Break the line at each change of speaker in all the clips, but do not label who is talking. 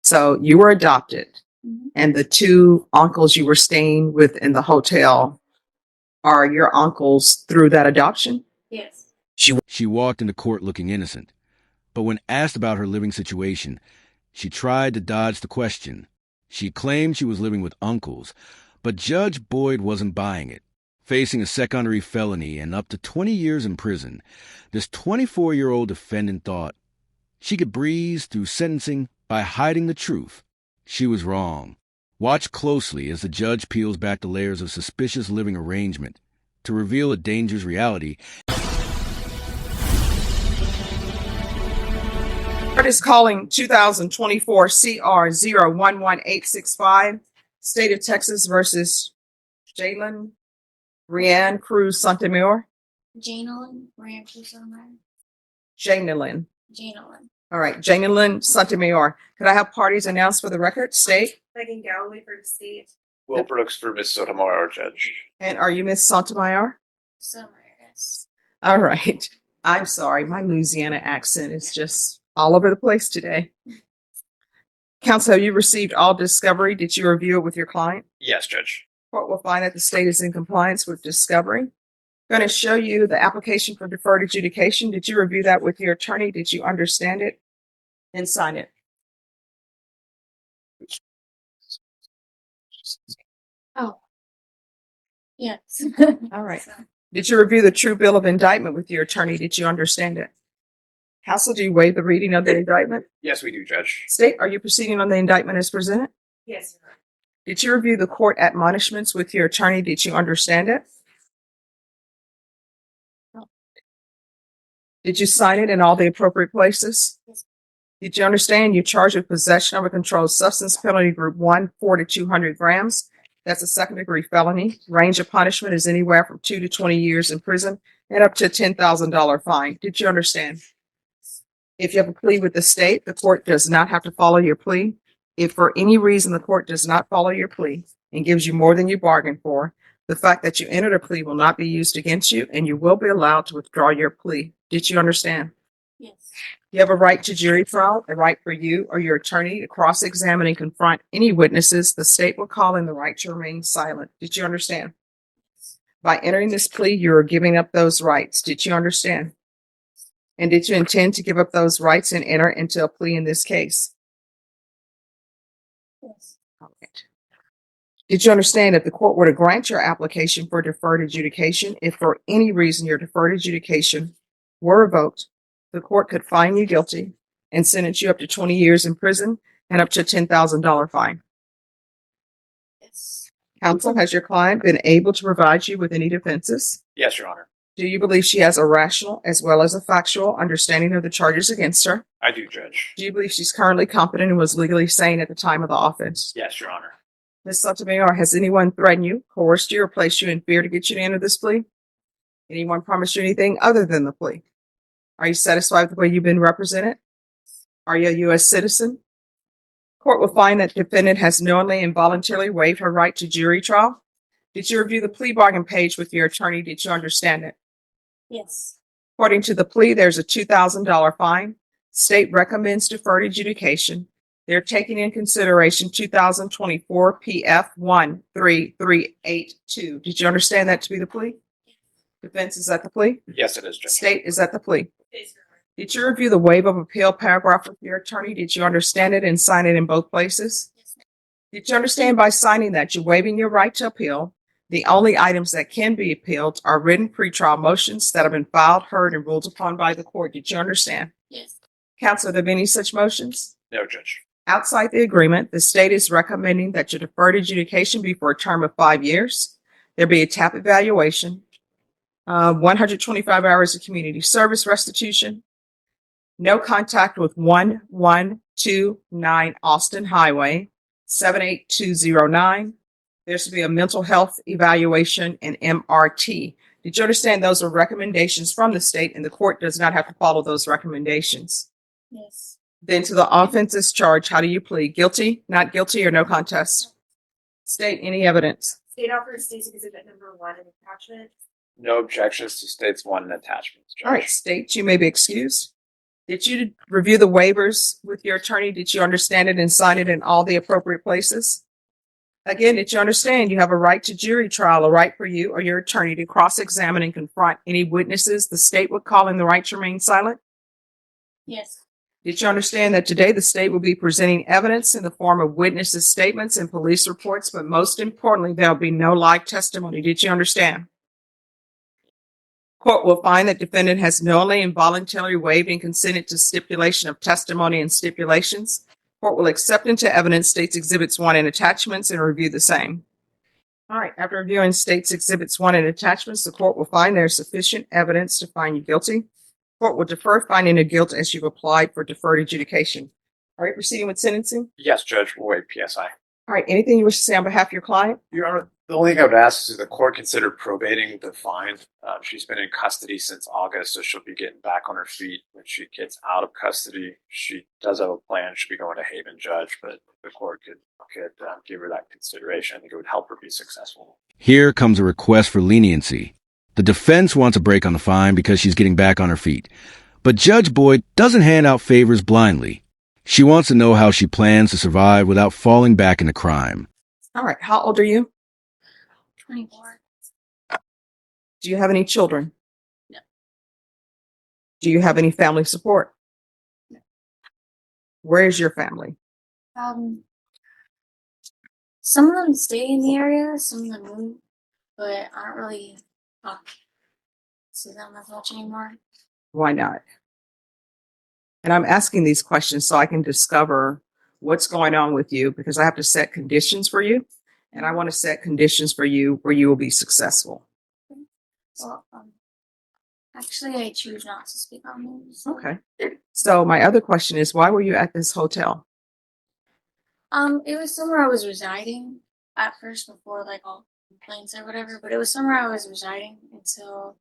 So you were adopted, and the two uncles you were staying with in the hotel are your uncles through that adoption?
Yes.
She walked into court looking innocent, but when asked about her living situation, she tried to dodge the question. She claimed she was living with uncles, but Judge Boyd wasn't buying it. Facing a secondary felony and up to 20 years in prison, this 24-year-old defendant thought she could breeze through sentencing by hiding the truth. She was wrong. Watch closely as the judge peels back the layers of suspicious living arrangement to reveal a dangerous reality.
Court is calling 2024 CR 011865, State of Texas versus Jalen Rianne Cruz Santamor.
Janelyn Ramsey-Summer.
Janelyn.
Janelyn.
All right, Janelyn Santamor. Could I have parties announced for the record? State.
Megan Galloway for the state.
Will Brooks for Miss Sotomayor, Judge.
And are you Miss Sotomayor?
Summer, yes.
All right. I'm sorry. My Louisiana accent is just all over the place today. Counsel, have you received all discovery? Did you review it with your client?
Yes, Judge.
Court will find that the state is in compliance with discovery. I'm going to show you the application for deferred adjudication. Did you review that with your attorney? Did you understand it and sign it?
Oh. Yes.
All right. Did you review the true bill of indictment with your attorney? Did you understand it? Counsel, do you waive the reading of the indictment?
Yes, we do, Judge.
State, are you proceeding on the indictment as presented?
Yes, Your Honor.
Did you review the court admonishments with your attorney? Did you understand it? Did you sign it in all the appropriate places?
Yes.
Did you understand you're charged with possession of a controlled substance, penalty group 1, 4 to 200 grams? That's a second-degree felony. Range of punishment is anywhere from 2 to 20 years in prison and up to a $10,000 fine. Did you understand? If you have a plea with the state, the court does not have to follow your plea. If for any reason the court does not follow your plea and gives you more than you bargained for, the fact that you entered a plea will not be used against you, and you will be allowed to withdraw your plea. Did you understand?
Yes.
You have a right to jury trial, a right for you or your attorney to cross-examine and confront any witnesses the state will call in, the right to remain silent. Did you understand? By entering this plea, you are giving up those rights. Did you understand? And did you intend to give up those rights and enter into a plea in this case?
Yes.
All right. Did you understand if the court were to grant your application for deferred adjudication, if for any reason your deferred adjudication were revoked, the court could find you guilty and sentence you up to 20 years in prison and up to a $10,000 fine?
Yes.
Counsel, has your client been able to provide you with any defenses?
Yes, Your Honor.
Do you believe she has a rational as well as a factual understanding of the charges against her?
I do, Judge.
Do you believe she's currently competent and was legally sane at the time of the offense?
Yes, Your Honor.
Ms. Sotomayor, has anyone threatened you, coerced you, or placed you in fear to get you to enter this plea? Anyone promised you anything other than the plea? Are you satisfied with the way you've been represented? Are you a U.S. citizen? Court will find that the defendant has knowingly and voluntarily waived her right to jury trial. Did you review the plea bargain page with your attorney? Did you understand it?
Yes.
According to the plea, there's a $2,000 fine. State recommends deferred adjudication. They're taking in consideration 2024 PF 13382. Did you understand that to be the plea? Defense is at the plea?
Yes, it is, Judge.
State is at the plea.
Yes, Your Honor.
Did you review the waiver of appeal paragraph with your attorney? Did you understand it and sign it in both places?
Yes.
Did you understand by signing that you're waiving your right to appeal? The only items that can be appealed are written pretrial motions that have been filed, heard, and ruled upon by the court. Did you understand?
Yes.
Counsel, are there any such motions?
No, Judge.
Outside the agreement, the state is recommending that your deferred adjudication be for a term of 5 years. There be a TAP evaluation, 125 hours of community service restitution, no contact with 1129 Austin Highway, 78209. There should be a mental health evaluation and MRT. Did you understand those are recommendations from the state and the court does not have to follow those recommendations?
Yes.
Then to the offenses charge, how do you plead? Guilty, not guilty, or no contest? State any evidence.
State offers states exhibit number 1 in attachment.
No objections to States 1 and attachments, Judge.
All right, state, you may be excused. Did you review the waivers with your attorney? Did you understand it and sign it in all the appropriate places? Again, did you understand you have a right to jury trial, a right for you or your attorney to cross-examine and confront any witnesses the state would call in the right to remain silent?
Yes.
Did you understand that today the state will be presenting evidence in the form of witnesses' statements and police reports, but most importantly, there'll be no live testimony? Did you understand? Court will find that defendant has knowingly and voluntarily waived and consented to stipulation of testimony and stipulations. Court will accept into evidence states exhibits 1 and attachments and review the same. All right, after reviewing states exhibits 1 and attachments, the court will find there is sufficient evidence to find you guilty. Court will defer finding of guilt as you've applied for deferred adjudication. All right, proceeding with sentencing.
Yes, Judge, we'll waive PSI.
All right, anything you wish to say on behalf of your client?
Your Honor, the only thing I would ask is the court consider probating the fine. She's been in custody since August, so she'll be getting back on her feet when she gets out of custody. She does have a plan. She'll be going to Haven, Judge, but the court could give her that consideration. I think it would help her be successful.
Here comes a request for leniency. The defense wants a break on the fine because she's getting back on her feet. But Judge Boyd doesn't hand out favors blindly. She wants to know how she plans to survive without falling back into crime.
All right, how old are you?
24.
Do you have any children?
No.
Do you have any family support?
No.
Where is your family?
Some of them stay in the area, some of them move, but I don't really talk to them as much anymore.
Why not? And I'm asking these questions so I can discover what's going on with you, because I have to set conditions for you, and I want to set conditions for you where you will be successful.
Well, actually, I choose not to speak on those.
Okay. So my other question is, why were you at this hotel?
It was somewhere I was residing at first before like all complaints or whatever, but it was somewhere I was residing until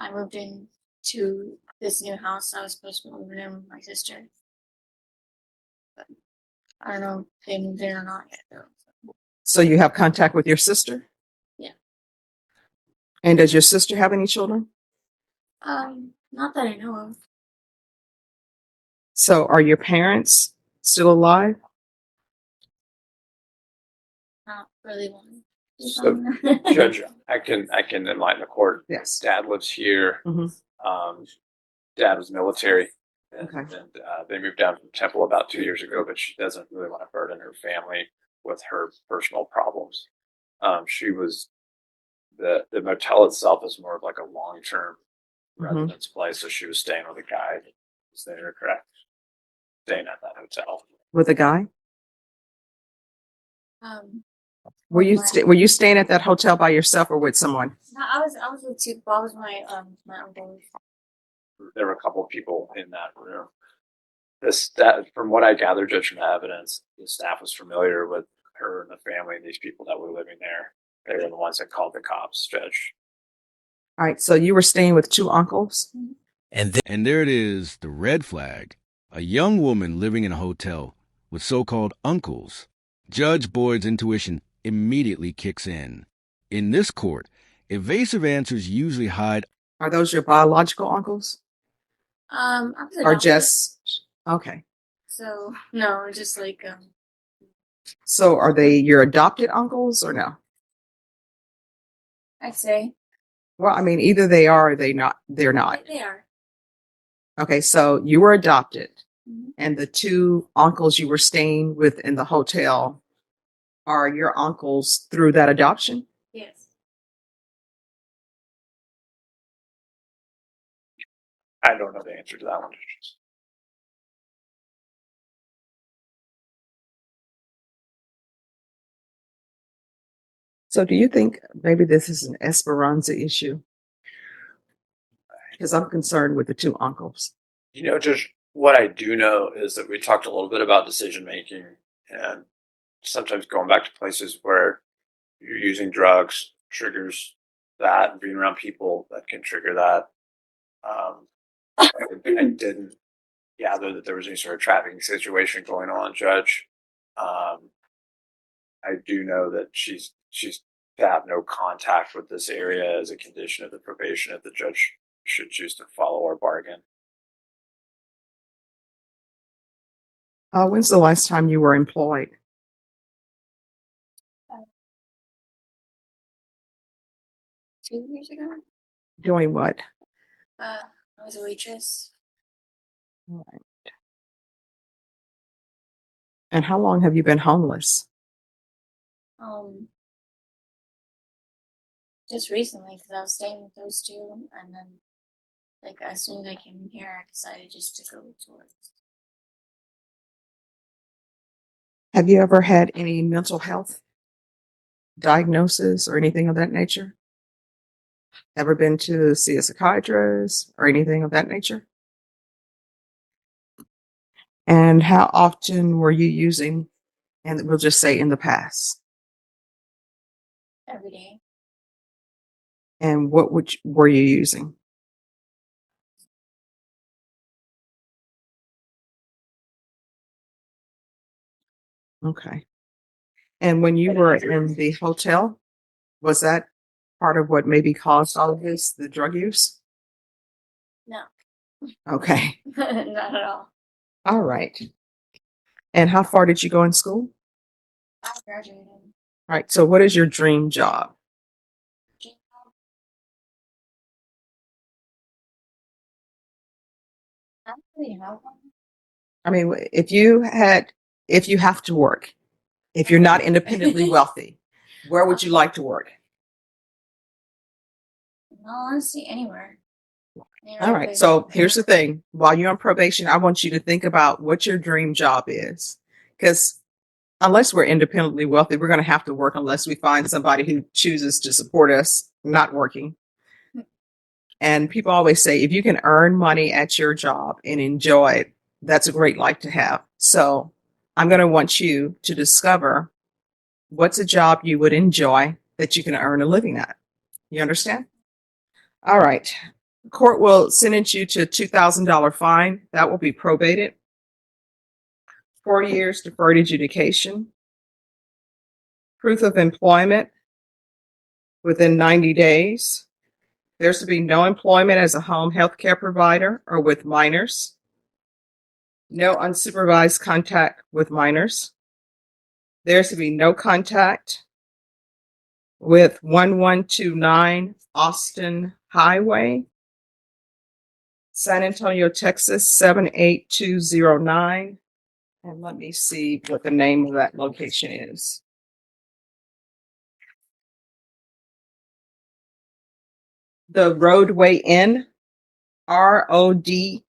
I moved into this new house I was supposed to move in with my sister. But I don't know if they moved in or not yet though.
So you have contact with your sister?
Yeah.
And does your sister have any children?
Not that I know of.
So are your parents still alive?
Not really one.
So, Judge, I can enlighten the court.
Yes.
Dad lives here.
Mhm.
Dad was military. And,
Okay.
and they moved down from Temple about 2 years ago, but she doesn't really want to burden her family with her personal problems. She was the motel itself is more of like a long-term residence place, so she was staying with a guy. Is that correct? Staying at that hotel.
With a guy? Were
my-
were you staying at that hotel by yourself or with someone?
No, I was with two. Bob was my uncle.
There were a couple of people in that room. From what I gathered, Judge, from the evidence, the staff was familiar with her and the family and these people that were living there. They were the ones that called the cops, Judge.
All right, so you were staying with two uncles?
And there it is, the red flag. A young woman living in a hotel with so-called uncles. Judge Boyd's intuition immediately kicks in. In this court, evasive answers usually hide.
Are those your biological uncles?
I was
Or
adopted,
just, okay.
so no, just like
So are they your adopted uncles or no?
I'd say
Well, I mean, either they are or they're not.
they are.
Okay, so you were adopted,
Mhm.
and the two uncles you were staying with in the hotel are your uncles through that adoption?
Yes.
I don't know the answer to that one, Judge.
So do you think maybe this is an Esperanza issue? Because I'm concerned with the two uncles.
Judge, what I do know is that we talked a little bit about decision making and sometimes going back to places where you're using drugs triggers that, and being around people that can trigger that. I didn't gather that there was any sort of trafficking situation going on, Judge. I do know that she's to have no contact with this area as a condition of the probation if the judge should choose to follow our bargain.
When's the last time you were employed?
2 years ago.
Doing what?
I was a waitress.
And how long have you been homeless?
Just recently, because I was staying with those two, and then, like, as soon as I came here, I decided just to go to work.
Have you ever had any mental health diagnosis or anything of that nature? Ever been to see a psychiatrist or anything of that nature? And how often were you using, and we'll just say in the past?
Every day.
And what were you using? Okay. And when you were in the hotel, was that part of what maybe caused all of this, the drug use?
No.
Okay.
Not at all.
All right. And how far did you go in school?
I graduated.
All right. So what is your dream job?
I don't really have one.
I mean, if you have to work, if you're not independently wealthy, where would you like to work?
No, honestly, anywhere.
All right. So here's the thing. While you're on probation, I want you to think about what your dream job is. Because unless we're independently wealthy, we're going to have to work unless we find somebody who chooses to support us not working. And people always say, if you can earn money at your job and enjoy it, that's a great life to have. So I'm going to want you to discover what's a job you would enjoy that you can earn a living at. You understand? All right. Court will sentence you to a $2,000 fine. That will be probated. 40 years deferred adjudication. Proof of employment within 90 days. There's to be no employment as a home health care provider or with minors. No unsupervised contact with minors. There's to be no contact with 1129 Austin Highway, San Antonio, Texas 78209. And let me see what the name of that location is. The Roadway Inn, RODEWAYINN.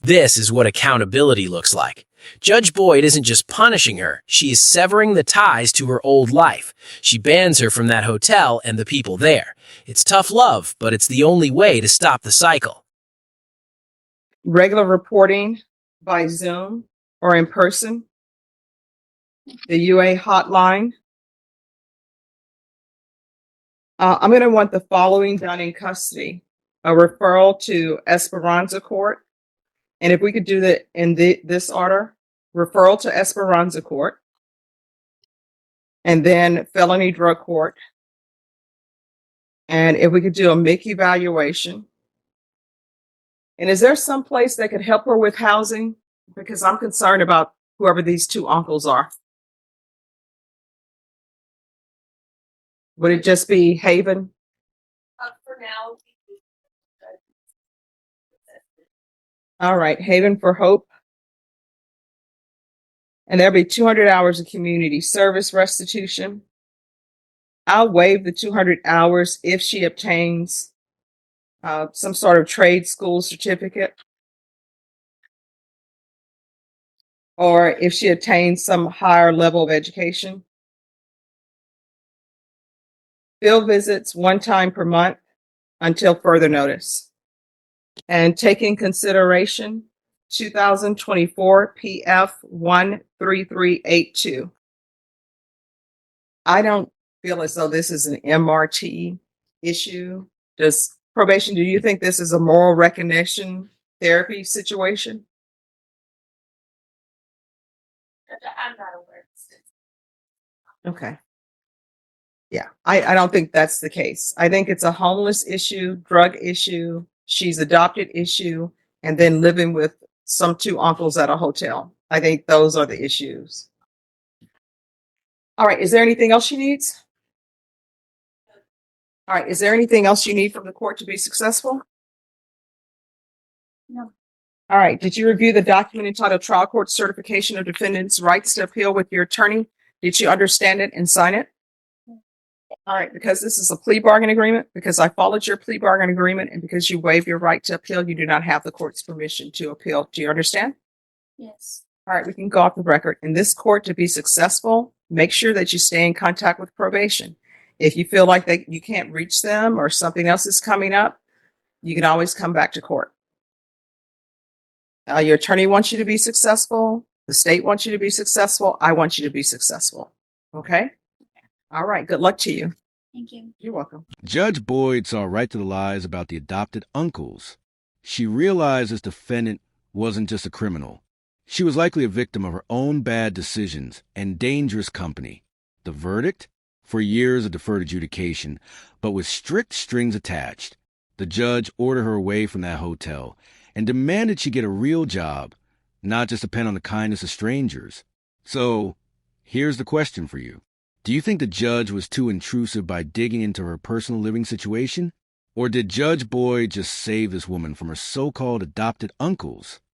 This is what accountability looks like. Judge Boyd isn't just punishing her, she is severing the ties to her old life. She bans her from that hotel and the people there. It's tough love, but it's the only way to stop the cycle.
Regular reporting by Zoom or in person. The UA hotline. I'm going to want the following done in custody. A referral to Esperanza Court. And if we could do that in this order, referral to Esperanza Court, and then felony drug court. And if we could do a MIC evaluation. And is there some place that could help her with housing? Because I'm concerned about whoever these two uncles are. Would it just be Haven?
For now.
All right, Haven for Hope. And there'll be 200 hours of community service restitution. I'll waive the 200 hours if she obtains some sort of trade school certificate, or if she attains some higher level of education. Field visits one time per month until further notice. And take in consideration 2024 PF 13382. I don't feel as though this is an MRT issue. Does probation, do you think this is a moral recognition therapy situation?
I'm not aware.
Okay. Yeah, I don't think that's the case. I think it's a homeless issue, drug issue. She's adopted issue. and then living with some two uncles at a hotel. I think those are the issues. All right. Is there anything else she needs? All right. Is there anything else you need from the court to be successful?
No.
All right. Did you review the document entitled Trial Court Certification of Defendant's Rights to Appeal with your attorney? Did you understand it and sign it? All right. Because this is a plea bargain agreement, because I followed your plea bargain agreement, and because you waive your right to appeal, you do not have the court's permission to appeal. Do you understand?
Yes.
All right. We can go off the record. In this court, to be successful, make sure that you stay in contact with probation. If you feel like that you can't reach them or something else is coming up, you can always come back to court. Your attorney wants you to be successful. The state wants you to be successful. I want you to be successful. Okay? All right. Good luck to you.
Thank you.
You're welcome.
Judge Boyd saw right to the lies about the adopted uncles. She realized this defendant wasn't just a criminal. She was likely a victim of her own bad decisions and dangerous company. The verdict? For years of deferred adjudication, but with strict strings attached. The judge ordered her away from that hotel and demanded she get a real job, not just depend on the kindness of strangers. So, here's the question for you. Do you think the judge was too intrusive by digging into her personal living situation? Or did Judge Boyd just save this woman from her so-called adopted uncles?